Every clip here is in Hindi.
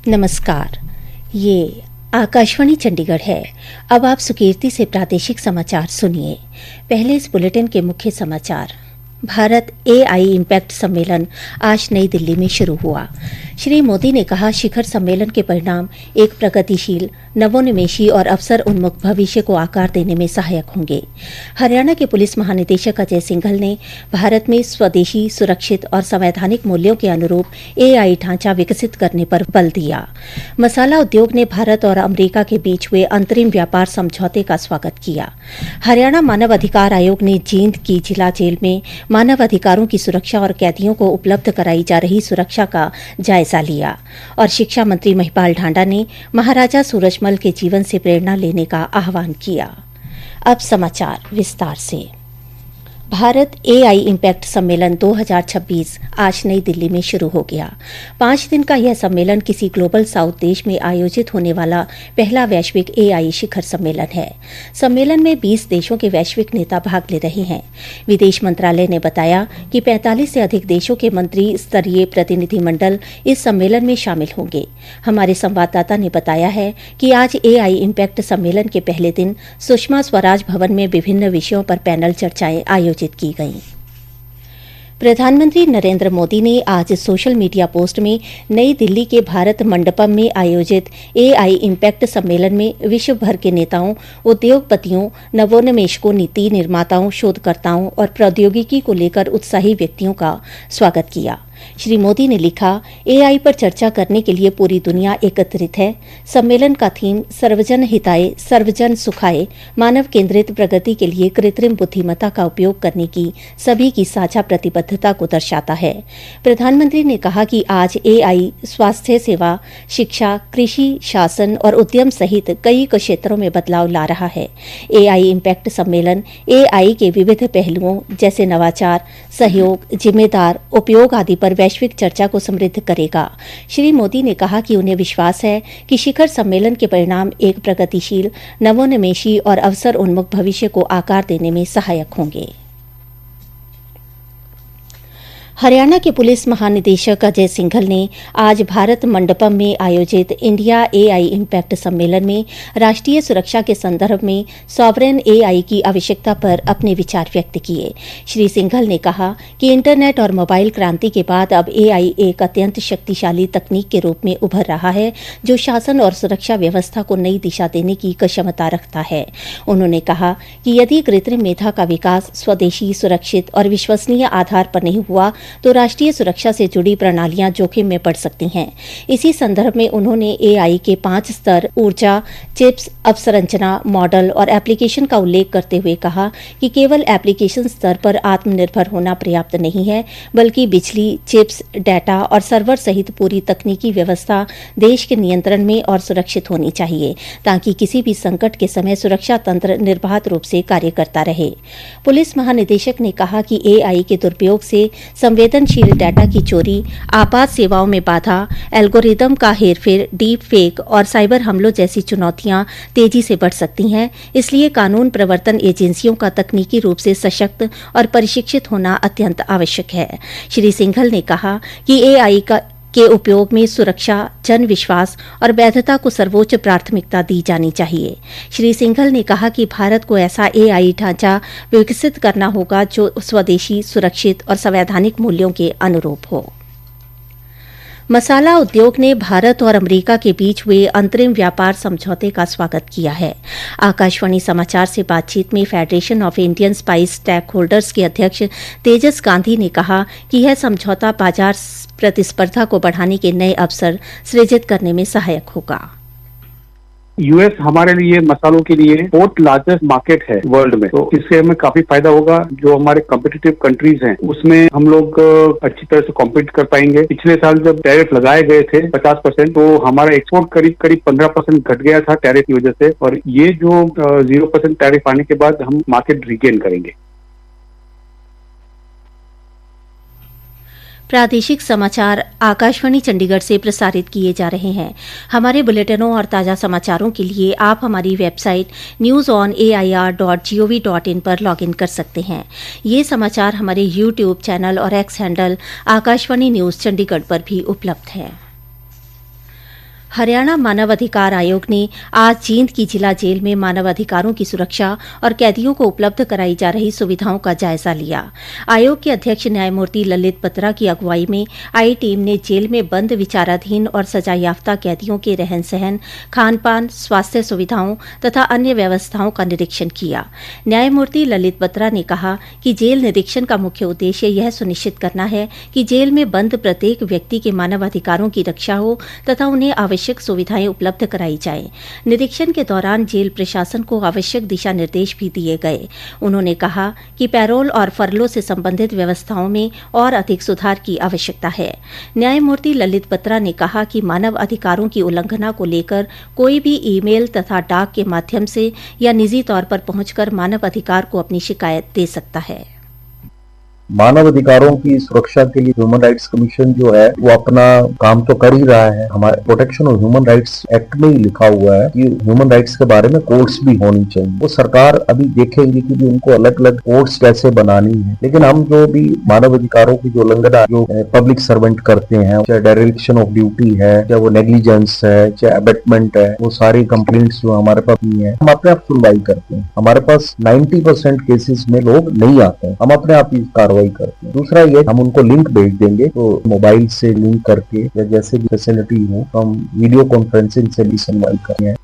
नमस्कार, ये आकाशवाणी चंडीगढ़ है। अब आप सुकीर्ति से प्रादेशिक समाचार सुनिए। पहले इस बुलेटिन के मुख्य समाचार। भारत एआई इम्पैक्ट सम्मेलन आज नई दिल्ली में शुरू हुआ। श्री मोदी ने कहा, शिखर सम्मेलन के परिणाम एक प्रगतिशील, नवोन्मेषी और अवसर उन्मुख भविष्य को आकार देने में सहायक होंगे। हरियाणा के पुलिस महानिदेशक अजय सिंघल ने भारत में स्वदेशी, सुरक्षित और संवैधानिक मूल्यों के अनुरूप एआई ढांचा विकसित करने पर बल दिया। मसाला उद्योग ने भारत और अमेरिका के बीच हुए अंतरिम व्यापार समझौते का स्वागत किया। हरियाणा मानव अधिकार आयोग ने जींद की जिला जेल में मानव अधिकारों की सुरक्षा और कैदियों को उपलब्ध कराई जा रही सुरक्षा का जायजा लिया। और शिक्षा मंत्री महिपाल ढांडा ने महाराजा सूरजमल के जीवन से प्रेरणा लेने का आह्वान किया। अब समाचार विस्तार से। भारत एआई इम्पैक्ट सम्मेलन 2026 आज नई दिल्ली में शुरू हो गया। 5 दिन का यह सम्मेलन किसी ग्लोबल साउथ देश में आयोजित होने वाला पहला वैश्विक एआई शिखर सम्मेलन है। सम्मेलन में 20 देशों के वैश्विक नेता भाग ले रहे हैं। विदेश मंत्रालय ने बताया कि 45 से अधिक देशों के मंत्री स्तरीय प्रतिनिधिमंडल इस सम्मेलन में शामिल होंगे। हमारे संवाददाता ने बताया है कि आज एआई इम्पैक्ट सम्मेलन के पहले दिन सुषमा स्वराज भवन में विभिन्न विषयों पर पैनल चर्चाएं आयोजित की गई। प्रधानमंत्री नरेंद्र मोदी ने आज सोशल मीडिया पोस्ट में नई दिल्ली के भारत मंडपम में आयोजित एआई इम्पैक्ट सम्मेलन में विश्व भर के नेताओं, उद्योगपतियों, नवोन्मेषकों, नीति निर्माताओं, शोधकर्ताओं और प्रौद्योगिकी को लेकर उत्साही व्यक्तियों का स्वागत किया। श्री मोदी ने लिखा, एआई पर चर्चा करने के लिए पूरी दुनिया एकत्रित है। सम्मेलन का थीम सर्वजन हिताय सर्वजन सुखाय, मानव केंद्रित प्रगति के लिए कृत्रिम बुद्धिमत्ता का उपयोग करने की सभी की साझा प्रतिबद्धता को दर्शाता है। प्रधानमंत्री ने कहा कि आज एआई स्वास्थ्य सेवा, शिक्षा, कृषि, शासन और उद्यम सहित कई क्षेत्रों में बदलाव ला रहा है। एआई इम्पैक्ट सम्मेलन एआई के विविध पहलुओं जैसे नवाचार, सहयोग, जिम्मेदार उपयोग आदि पर वैश्विक चर्चा को समृद्ध करेगा। श्री मोदी ने कहा कि उन्हें विश्वास है कि शिखर सम्मेलन के परिणाम एक प्रगतिशील, नवोन्मेषी और अवसर उन्मुख भविष्य को आकार देने में सहायक होंगे। हरियाणा के पुलिस महानिदेशक अजय सिंघल ने आज भारत मंडपम में आयोजित इंडिया एआई इम्पैक्ट सम्मेलन में राष्ट्रीय सुरक्षा के संदर्भ में सॉवरेन एआई की आवश्यकता पर अपने विचार व्यक्त किए। श्री सिंघल ने कहा कि इंटरनेट और मोबाइल क्रांति के बाद अब एआई एक अत्यंत शक्तिशाली तकनीक के रूप में उभर रहा है, जो शासन और सुरक्षा व्यवस्था को नई दिशा देने की क्षमता रखता है। उन्होंने कहा कि यदि कृत्रिम मेधा का विकास स्वदेशी, सुरक्षित और विश्वसनीय आधार पर नहीं हुआ तो राष्ट्रीय सुरक्षा से जुड़ी प्रणालियां जोखिम में पड़ सकती हैं। इसी संदर्भ में उन्होंने एआई के 5 स्तर ऊर्जा, चिप्स, अवसंरचना, मॉडल और एप्लीकेशन का उल्लेख करते हुए कहा कि केवल एप्लीकेशन स्तर पर आत्मनिर्भर होना पर्याप्त नहीं है, बल्कि बिजली, चिप्स, डेटा और सर्वर सहित पूरी तकनीकी व्यवस्था देश के नियंत्रण में और सुरक्षित होनी चाहिए, ताकि किसी भी संकट के समय सुरक्षा तंत्र निर्बाध रूप से कार्य करता रहे। पुलिस महानिदेशक ने कहा कि एआई के दुरुपयोग से संवेदनशील डेटा की चोरी, आपात सेवाओं में बाधा, एल्गोरिदम का हेरफेर, डीप फेक और साइबर हमलों जैसी चुनौतियां तेजी से बढ़ सकती हैं। इसलिए कानून प्रवर्तन एजेंसियों का तकनीकी रूप से सशक्त और प्रशिक्षित होना अत्यंत आवश्यक है। श्री सिंघल ने कहा कि एआई के उपयोग में सुरक्षा, जन विश्वास और वैधता को सर्वोच्च प्राथमिकता दी जानी चाहिए। श्री सिंघल ने कहा कि भारत को ऐसा एआई ढांचा विकसित करना होगा जो स्वदेशी, सुरक्षित और संवैधानिक मूल्यों के अनुरूप हो। मसाला उद्योग ने भारत और अमेरिका के बीच हुए अंतरिम व्यापार समझौते का स्वागत किया है। आकाशवाणी समाचार से बातचीत में federation of Indian spice stakeholders के अध्यक्ष तेजस गांधी ने कहा कि यह समझौता बाजार प्रतिस्पर्धा को बढ़ाने के नए अवसर सृजित करने में सहायक होगा। यूएस हमारे लिए मसालों के लिए 4th लार्जेस्ट मार्केट है वर्ल्ड में, तो इससे हमें काफी फायदा होगा। जो हमारे कॉम्पिटिटिव कंट्रीज हैं उसमें हम लोग अच्छी तरह से कॉम्पीट कर पाएंगे। पिछले साल जब टैरिफ लगाए गए थे 50%, तो हमारा एक्सपोर्ट करीब 15% घट गया था टैरिफ की वजह से, और ये जो 0% टैरिफ आने के बाद हम मार्केट रिगेन करेंगे। प्रादेशिक समाचार आकाशवाणी चंडीगढ़ से प्रसारित किए जा रहे हैं। हमारे बुलेटिनों और ताज़ा समाचारों के लिए आप हमारी वेबसाइट newsonair.gov.in पर लॉगिन कर सकते हैं। ये समाचार हमारे यूट्यूब चैनल और x handle Akashvani news Chandigarh पर भी उपलब्ध हैं। हरियाणा मानव अधिकार आयोग ने आज जींद की जिला जेल में मानव अधिकारों की सुरक्षा और कैदियों को उपलब्ध कराई जा रही सुविधाओं का जायजा लिया। आयोग के अध्यक्ष न्यायमूर्ति ललित बत्रा की अगुवाई में आई टीम ने जेल में बंद विचाराधीन और सजायाफ्ता कैदियों के रहन सहन, खान पान, स्वास्थ्य सुविधाओं तथा अन्य व्यवस्थाओं का निरीक्षण किया। न्यायमूर्ति ललित बत्रा ने कहा कि जेल निरीक्षण का मुख्य उद्देश्य यह सुनिश्चित करना है कि जेल में बंद प्रत्येक व्यक्ति के मानव अधिकारों की रक्षा हो तथा उन्हें आवश्यक सुविधाएं उपलब्ध कराई जाए। निरीक्षण के दौरान जेल प्रशासन को आवश्यक दिशा निर्देश भी दिए गए। उन्होंने कहा कि पैरोल और फरलो से संबंधित व्यवस्थाओं में और अधिक सुधार की आवश्यकता है। न्यायमूर्ति ललित बत्रा ने कहा कि मानव अधिकारों की उल्लंघना को लेकर कोई भी ईमेल तथा डाक के माध्यम से या निजी तौर पर पहुंचकर मानव अधिकार को अपनी शिकायत दे सकता है। मानव अधिकारों की सुरक्षा के लिए ह्यूमन राइट्स कमीशन जो है वो अपना काम तो कर ही रहा है। हमारे protection of human rights act में ही लिखा हुआ है कि ह्यूमन राइट्स के बारे में कोड्स भी होनी चाहिए। वो सरकार अभी देखेंगे कि उनको अलग अलग कोड्स कैसे बनानी है। लेकिन हम जो भी मानव अधिकारों की जो उल्लंघना जो पब्लिक सर्वेंट करते हैं, चाहे डेरिवेक्शन ऑफ ड्यूटी है, चाहे वो नेग्लिजेंस है, चाहे अबेटमेंट है, वो सारी कंप्लेंट्स जो हमारे पास नहीं है, हम अपने आप सुनवाई करते हैं। हमारे पास 90% केसेस में लोग नहीं आते हैं, हम अपने आप ही करते हैं। दूसरा ये हम उनको लिंक भेज देंगे, तो मोबाइल से लिंक करके या जैसे भी फैसिलिटी हो हम वीडियो कॉन्फ्रेंसिंग से भी सुनवाई करें।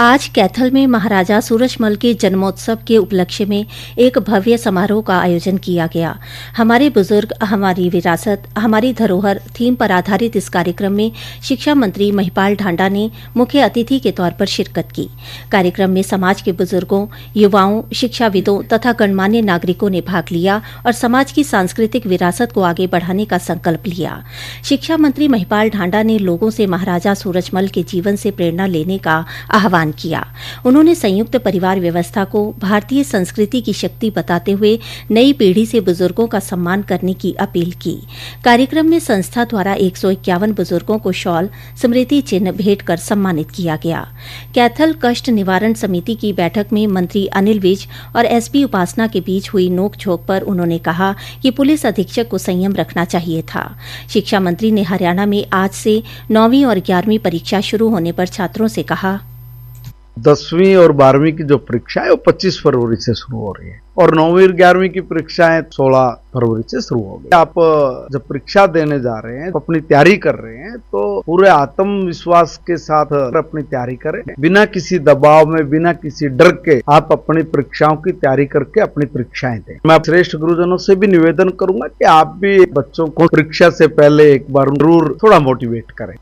आज कैथल में महाराजा सूरजमल के जन्मोत्सव के उपलक्ष्य में एक भव्य समारोह का आयोजन किया गया। हमारे बुजुर्ग हमारी विरासत हमारी धरोहर थीम पर आधारित इस कार्यक्रम में शिक्षा मंत्री महिपाल ढांडा ने मुख्य अतिथि के तौर पर शिरकत की। कार्यक्रम में समाज के बुजुर्गों, युवाओं, शिक्षाविदों तथा गणमान्य नागरिकों ने भाग लिया और समाज की सांस्कृतिक विरासत को आगे बढ़ाने का संकल्प लिया। शिक्षा मंत्री महिपाल ढांडा ने लोगों से महाराजा सूरजमल के जीवन से प्रेरणा लेने का आह्वान किया। उन्होंने संयुक्त परिवार व्यवस्था को भारतीय संस्कृति की शक्ति बताते हुए नई पीढ़ी से बुजुर्गों का सम्मान करने की अपील की। कार्यक्रम में संस्था द्वारा 151 बुजुर्गों को शॉल, स्मृति चिन्ह भेंट कर सम्मानित किया गया। कैथल कष्ट निवारण समिति की बैठक में मंत्री अनिल विज और एसपी उपासना के बीच हुई नोकझोंक पर उन्होंने कहा कि पुलिस अधीक्षक को संयम रखना चाहिए था। शिक्षा मंत्री ने हरियाणा में आज से 9वीं और 11वीं परीक्षा शुरू होने पर छात्रों से कहा, 10वीं और 12वीं की जो परीक्षा है वो 25 फरवरी से शुरू हो रही है और 9वीं और 11वीं की परीक्षाएं 16 फरवरी से शुरू हो गई। आप जब परीक्षा देने जा रहे हैं, अपनी तैयारी कर रहे हैं, तो पूरे आत्मविश्वास के साथ अपनी तैयारी करें, बिना किसी दबाव में, बिना किसी डर के आप अपनी परीक्षाओं की तैयारी करके अपनी परीक्षाएं दें। मैं श्रेष्ठ गुरुजनों से भी निवेदन करूंगा कि आप भी बच्चों को परीक्षा से पहले एक बार जरूर थोड़ा मोटिवेट करें।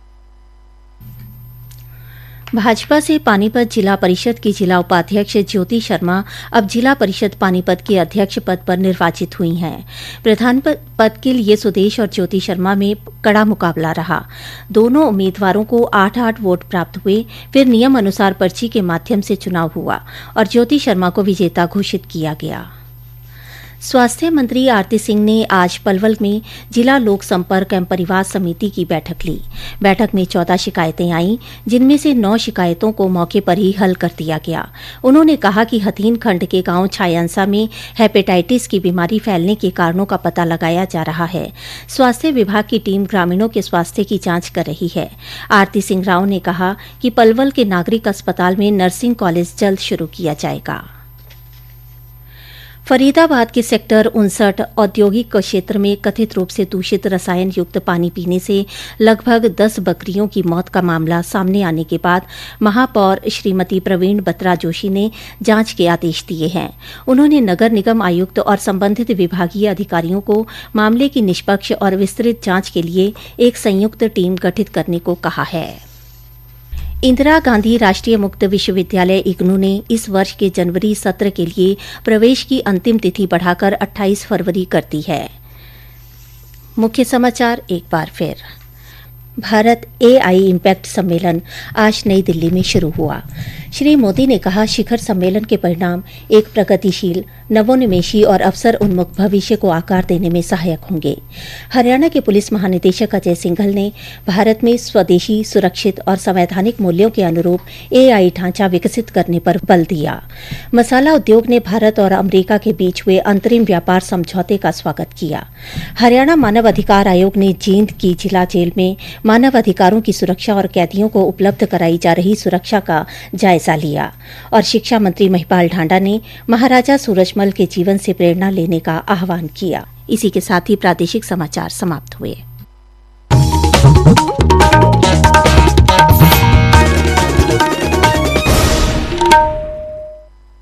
भाजपा से पानीपत जिला परिषद की जिला उपाध्यक्ष ज्योति शर्मा अब जिला परिषद पानीपत के अध्यक्ष पद पर निर्वाचित हुई हैं। प्रधान पद के लिए सुदेश और ज्योति शर्मा में कड़ा मुकाबला रहा। दोनों उम्मीदवारों को 8-8 वोट प्राप्त हुए। फिर नियम अनुसार पर्ची के माध्यम से चुनाव हुआ और ज्योति शर्मा को विजेता घोषित किया गया। स्वास्थ्य मंत्री आरती सिंह ने आज पलवल में जिला लोक संपर्क एवं परिवार समिति की बैठक ली। बैठक में 14 शिकायतें आईं, जिनमें से 9 शिकायतों को मौके पर ही हल कर दिया गया। उन्होंने कहा कि हथीन खंड के गांव छायांसा में हेपेटाइटिस की बीमारी फैलने के कारणों का पता लगाया जा रहा है। स्वास्थ्य विभाग की टीम ग्रामीणों के स्वास्थ्य की जांच कर रही है। आरती सिंह राव ने कहा कि पलवल के नागरिक अस्पताल में नर्सिंग कॉलेज जल्द शुरू किया जाएगा। फरीदाबाद के सेक्टर 59 औद्योगिक क्षेत्र में कथित रूप से दूषित रसायन युक्त पानी पीने से लगभग 10 बकरियों की मौत का मामला सामने आने के बाद महापौर श्रीमती प्रवीण बत्रा जोशी ने जांच के आदेश दिए हैं। उन्होंने नगर निगम आयुक्त और संबंधित विभागीय अधिकारियों को मामले की निष्पक्ष और विस्तृत जांच के लिए एक संयुक्त टीम गठित करने को कहा है। इंदिरा गांधी राष्ट्रीय मुक्त विश्वविद्यालय इग्नू ने इस वर्ष के जनवरी सत्र के लिए प्रवेश की अंतिम तिथि बढ़ाकर 28 फरवरी कर दी है। मुख्य समाचार एक बार फिर। भारत AI इम्पैक्ट सम्मेलन आज नई दिल्ली में शुरू हुआ। श्री मोदी ने कहा, शिखर सम्मेलन के परिणाम एक प्रगतिशील, नवोन्मेषी और अवसर उन्मुख भविष्य को आकार देने में सहायक होंगे। हरियाणा के पुलिस महानिदेशक अजय सिंघल ने भारत में स्वदेशी, सुरक्षित और संवैधानिक मूल्यों के अनुरूप AI ढांचा विकसित करने पर बल दिया। मसाला उद्योग ने भारत और अमेरिका के बीच हुए अंतरिम व्यापार समझौते का स्वागत किया। हरियाणा मानव अधिकार आयोग ने जींद की जिला जेल में मानव अधिकारों की सुरक्षा और कैदियों को उपलब्ध कराई जा रही सुरक्षा का जायजा लिया। और शिक्षा मंत्री महिपाल ढांडा ने महाराजा सूरजमल के जीवन से प्रेरणा लेने का आह्वान किया। इसी के साथ ही प्रादेशिक समाचार समाप्त हुए।